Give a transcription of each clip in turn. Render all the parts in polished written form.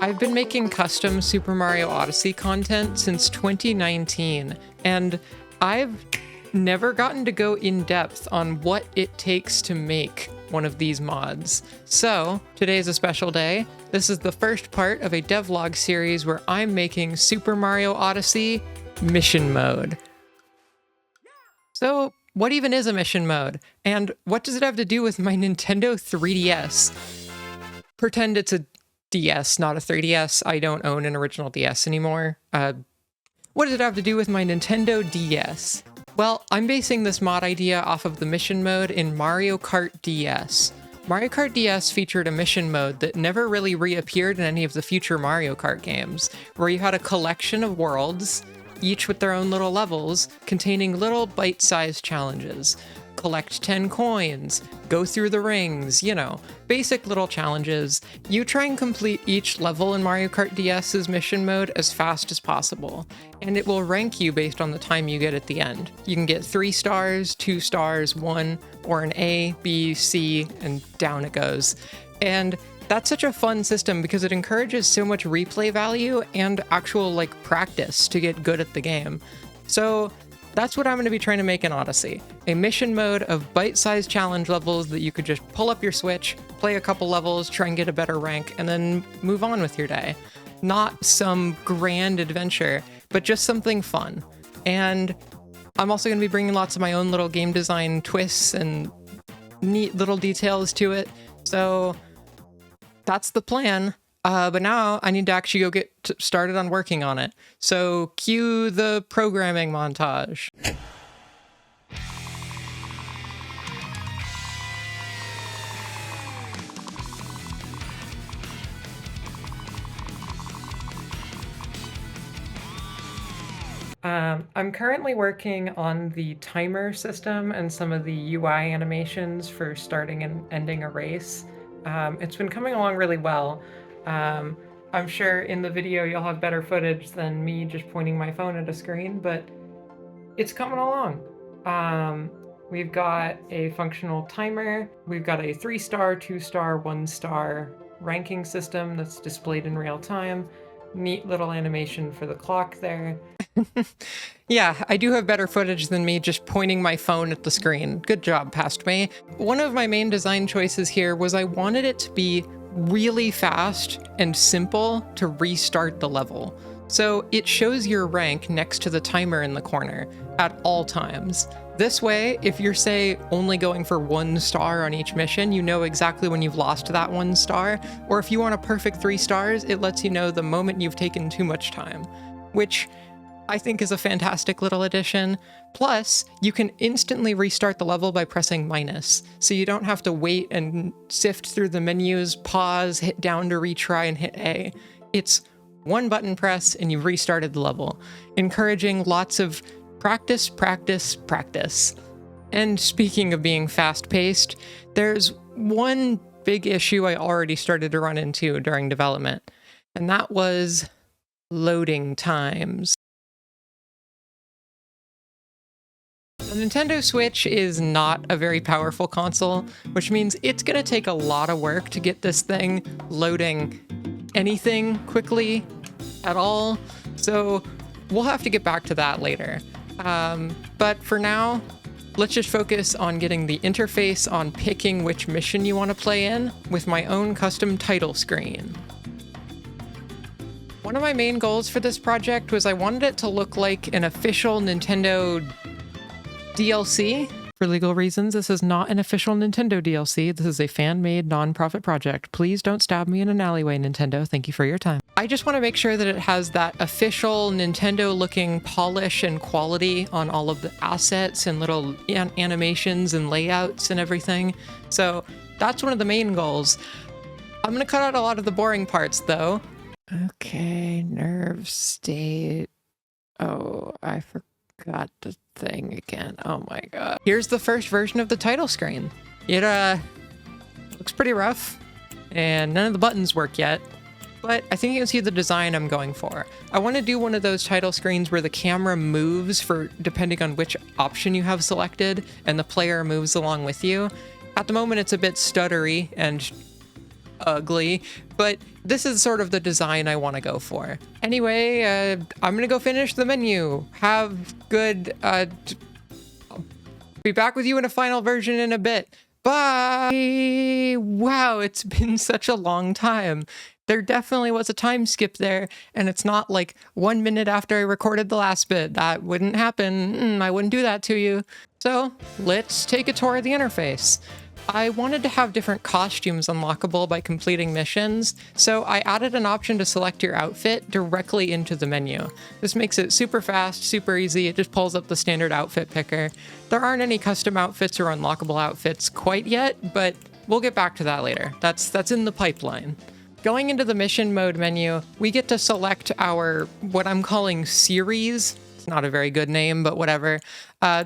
I've been making custom Super Mario Odyssey content since 2019, and I've never gotten to go in depth on what it takes to make one of these mods. So, today is a special day. This is the first part of a devlog series where I'm making Super Mario Odyssey mission mode. So, what even is a mission mode? And what does it have to do with my Nintendo 3DS? Pretend it's a DS, not a 3DS. I don't own an original DS anymore. What does it have to do with my Nintendo DS? Well, I'm basing this mod idea off of the mission mode in Mario Kart DS. Mario Kart DS featured a mission mode that never really reappeared in any of the future Mario Kart games, where you had a collection of worlds, each with their own little levels, containing little bite-sized challenges. Collect 10 coins, go through the rings, you know, basic little challenges. You try and complete each level in Mario Kart DS's mission mode as fast as possible, and it will rank you based on the time you get at the end. You can get 3 stars, 2 stars, 1, or an A, B, C, and down it goes. And that's such a fun system because it encourages so much replay value and actual, practice to get good at the game. So that's what I'm going to be trying to make in Odyssey. A mission mode of bite-sized challenge levels that you could just pull up your Switch, play a couple levels, try and get a better rank, and then move on with your day. Not some grand adventure, but just something fun. And I'm also going to be bringing lots of my own little game design twists and neat little details to it. So that's the plan. But now I need to actually go get started on working on it. So cue the programming montage. I'm currently working on the timer system and some of the UI animations for starting and ending a race. It's been coming along really well. I'm sure in the video you'll have better footage than me just pointing my phone at a screen, but it's coming along. We've got a functional timer. We've got a 3-star, 2-star, 1-star ranking system that's displayed in real time. Neat little animation for the clock there. Yeah, I do have better footage than me just pointing my phone at the screen. Good job, past me. One of my main design choices here was I wanted it to be really fast and simple to restart the level. So it shows your rank next to the timer in the corner at all times. This way, if you're, say, only going for 1 star on each mission, you know exactly when you've lost that 1 star, or if you want a perfect 3 stars, it lets you know the moment you've taken too much time, which I think is a fantastic little addition. Plus, you can instantly restart the level by pressing minus, so you don't have to wait and sift through the menus, pause, hit down to retry, and hit A. It's one button press and you've restarted the level, encouraging lots of practice, practice, practice. And speaking of being fast-paced, there's one big issue I already started to run into during development, and that was loading times. The Nintendo Switch is not a very powerful console, which means it's going to take a lot of work to get this thing loading anything quickly at all, so we'll have to get back to that later. But for now, let's just focus on getting the interface on picking which mission you want to play in with my own custom title screen. One of my main goals for this project was I wanted it to look like an official Nintendo DLC. For legal reasons, this is not an official Nintendo DLC. This is a fan-made, non-profit project. Please don't stab me in an alleyway, Nintendo. Thank you for your time. I just want to make sure that it has that official Nintendo-looking polish and quality on all of the assets and little animations and layouts and everything. So that's one of the main goals. I'm going to cut out a lot of the boring parts, though. Okay, nerve state. Oh, I forgot the thing again. Oh my god. Here's the first version of the title screen. It looks pretty rough, and none of the buttons work yet, but I think you can see the design I'm going for. I want to do one of those title screens where the camera moves depending on which option you have selected, and the player moves along with you. At the moment it's a bit stuttery and ugly, but this is sort of the design I want to go for. Anyway, I'm gonna go finish the menu. Have good, I'll be back with you in a final version in a bit. Bye! Wow, it's been such a long time. There definitely was a time skip there, and it's not like 1 minute after I recorded the last bit. That wouldn't happen. I wouldn't do that to you. So let's take a tour of the interface. I wanted to have different costumes unlockable by completing missions, so I added an option to select your outfit directly into the menu. This makes it super fast, super easy. It just pulls up the standard outfit picker. There aren't any custom outfits or unlockable outfits quite yet, but we'll get back to that later. That's in the pipeline. Going into the mission mode menu, we get to select our, what I'm calling series. It's not a very good name, but whatever.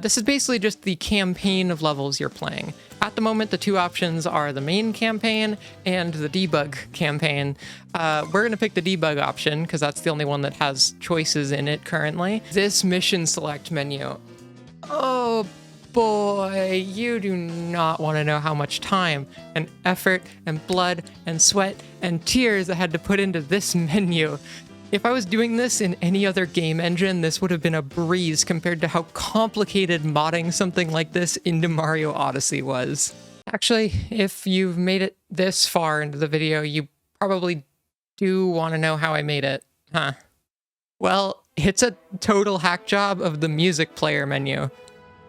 This is basically just the campaign of levels you're playing. At the moment, the two options are the main campaign and the debug campaign. We're going to pick the debug option because that's the only one that has choices in it currently. This mission select menu. Oh boy, you do not want to know how much time and effort and blood and sweat and tears I had to put into this menu. If I was doing this in any other game engine, this would have been a breeze compared to how complicated modding something like this into Mario Odyssey was. Actually, if you've made it this far into the video, you probably do want to know how I made it, huh? Well, it's a total hack job of the music player menu.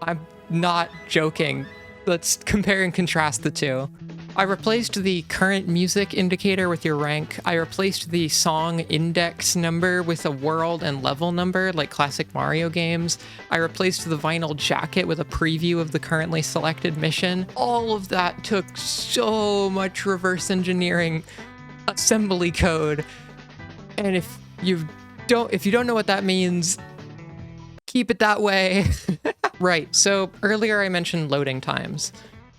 I'm not joking. Let's compare and contrast the two. I replaced the current music indicator with your rank. I replaced the song index number with a world and level number like classic Mario games. I replaced the vinyl jacket with a preview of the currently selected mission. All of that took so much reverse engineering assembly code. And if you don't know what that means, keep it that way. Right, so earlier I mentioned loading times.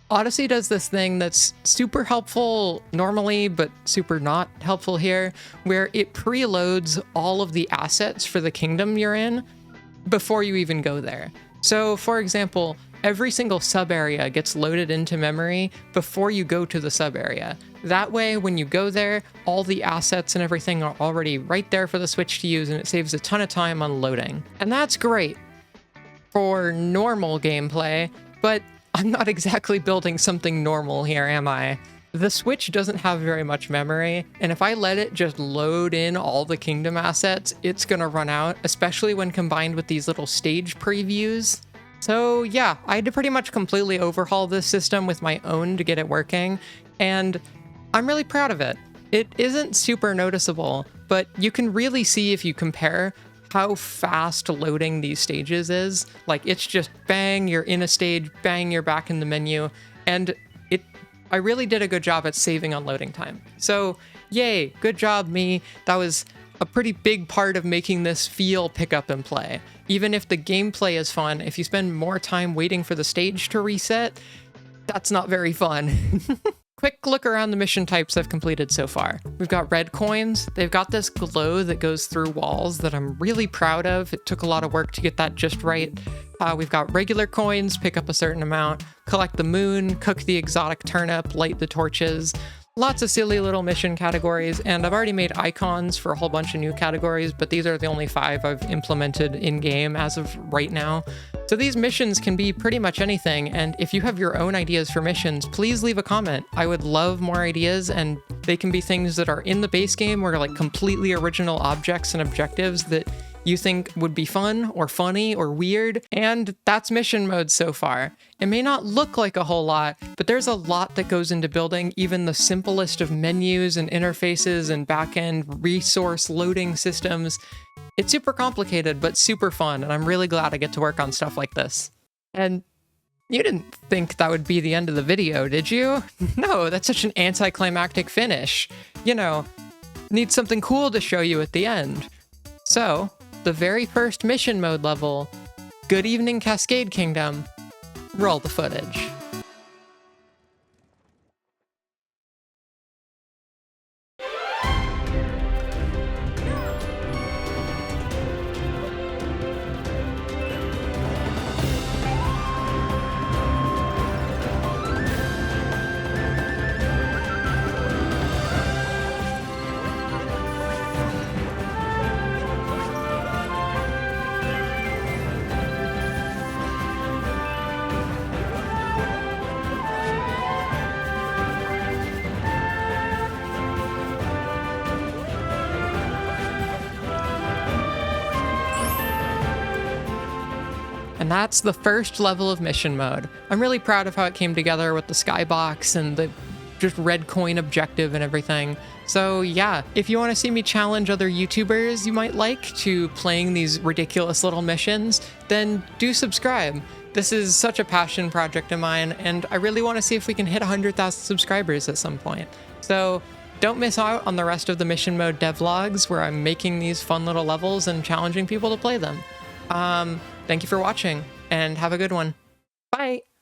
Odyssey does this thing that's super helpful normally, but super not helpful here, where it preloads all of the assets for the kingdom you're in before you even go there. So, for example, every single sub-area gets loaded into memory before you go to the sub-area. That way, when you go there, all the assets and everything are already right there for the Switch to use, and it saves a ton of time on loading. And that's great for normal gameplay, but I'm not exactly building something normal here, am I? The Switch doesn't have very much memory, and if I let it just load in all the kingdom assets, it's gonna run out, especially when combined with these little stage previews. So yeah, I had to pretty much completely overhaul this system with my own to get it working, and I'm really proud of it. It isn't super noticeable, but you can really see if you compare how fast loading these stages is. Like, it's just bang, you're in a stage, bang, you're back in the menu, and I really did a good job at saving on loading time. So yay, good job me. That was a pretty big part of making this feel pick up and play. Even if the gameplay is fun, if you spend more time waiting for the stage to reset, that's not very fun. Quick look around the mission types I've completed so far. We've got red coins. They've got this glow that goes through walls that I'm really proud of. It took a lot of work to get that just right. We've got regular coins, pick up a certain amount, collect the moon, cook the exotic turnip, light the torches. Lots of silly little mission categories, and I've already made icons for a whole bunch of new categories, but these are the only 5 I've implemented in-game as of right now. So these missions can be pretty much anything, and if you have your own ideas for missions, please leave a comment. I would love more ideas, and they can be things that are in the base game or like completely original objects and objectives that you think would be fun or funny or weird, and that's mission mode so far. It may not look like a whole lot, but there's a lot that goes into building even the simplest of menus and interfaces and back-end resource loading systems. It's super complicated, but super fun, and I'm really glad I get to work on stuff like this. And you didn't think that would be the end of the video, did you? No, that's such an anticlimactic finish. You know, need something cool to show you at the end. So, the very first mission mode level, Good Evening Cascade Kingdom, roll the footage. And that's the first level of mission mode. I'm really proud of how it came together with the skybox and the just red coin objective and everything. So yeah, if you want to see me challenge other YouTubers you might like to playing these ridiculous little missions, then do subscribe. This is such a passion project of mine, and I really want to see if we can hit 100,000 subscribers at some point. So don't miss out on the rest of the mission mode devlogs where I'm making these fun little levels and challenging people to play them. Thank you for watching, and have a good one. Bye!